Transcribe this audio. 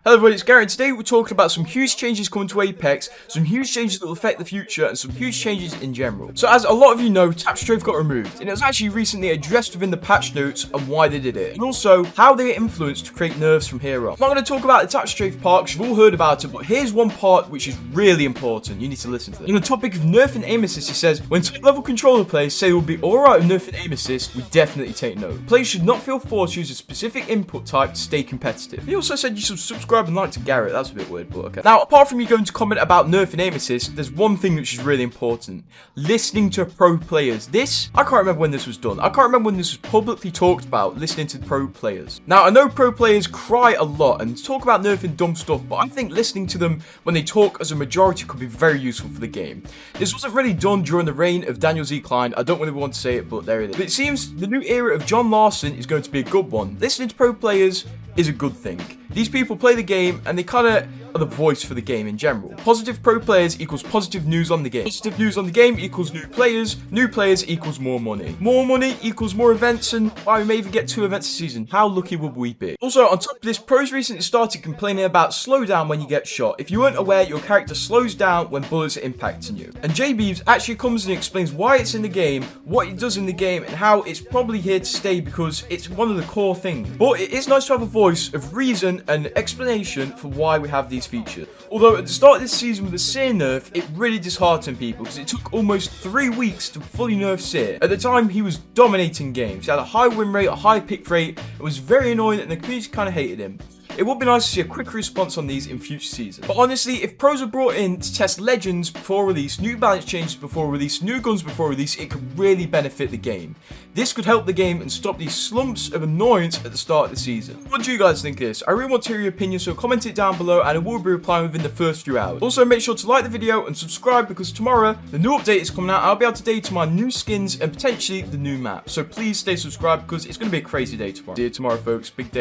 Hello everybody, it's Garret. Today we're talking about some huge changes coming to Apex, some huge changes that will affect the future, and some huge changes in general. So as a lot of you know, tap strafe got removed, and it was actually recently addressed within the patch notes and why they did it, and also how they are influenced to create nerfs from here on. I'm not going to talk about the tap strafe part because you've all heard about it, but here's one part which is really important. You need to listen to this. On the topic of nerfing aim assist, he says, when top level controller players say it will be alright with nerfing aim assist, we definitely take note. Players should not feel forced to use a specific input type to stay competitive. He also said you should subscribe and like to Garret. That's a bit weird, but okay. Now, apart from you going to comment about nerfing aim assist, there's one thing which is really important. Listening to pro players. I can't remember when this was done. I can't remember when this was publicly talked about, listening to pro players. Now, I know pro players cry a lot and talk about nerfing dumb stuff, but I think listening to them when they talk as a majority could be very useful for the game. This wasn't really done during the reign of Daniel Z. Klein. I don't really want to say it, but there it is. But it seems the new era of John Larson is going to be a good one. Listening to pro players is a good thing. These people play the game and they kind of are the voice for the game in general. Positive pro players equals positive news on the game. Positive news on the game equals new players equals more money. More money equals more events, and why, we may even get 2 events a season. How lucky would we be? Also, on top of this, pros recently started complaining about slowdown when you get shot. If you weren't aware, your character slows down when bullets are impacting you. And Jippys actually comes and explains why it's in the game, what it does in the game, and how it's probably here to stay because it's one of the core things. But it is nice to have a voice of reason and explanation for why we have these features. Although at the start of this season with the Seer nerf, it really disheartened people because it took almost 3 weeks to fully nerf Seer. At the time, he was dominating games. He had a high win rate, a high pick rate. It was very annoying and the community kind of hated him. It would be nice to see a quick response on these in future seasons. But honestly, if pros are brought in to test legends before release, new balance changes before release, new guns before release, it could really benefit the game. This could help the game and stop these slumps of annoyance at the start of the season. What do you guys think of this? I really want to hear your opinion, so comment it down below and I will be replying within the first few hours. Also, make sure to like the video and subscribe because tomorrow, the new update is coming out. I'll be able to debut my new skins and potentially the new map. So please stay subscribed because it's going to be a crazy day tomorrow. See you tomorrow, folks. Big day.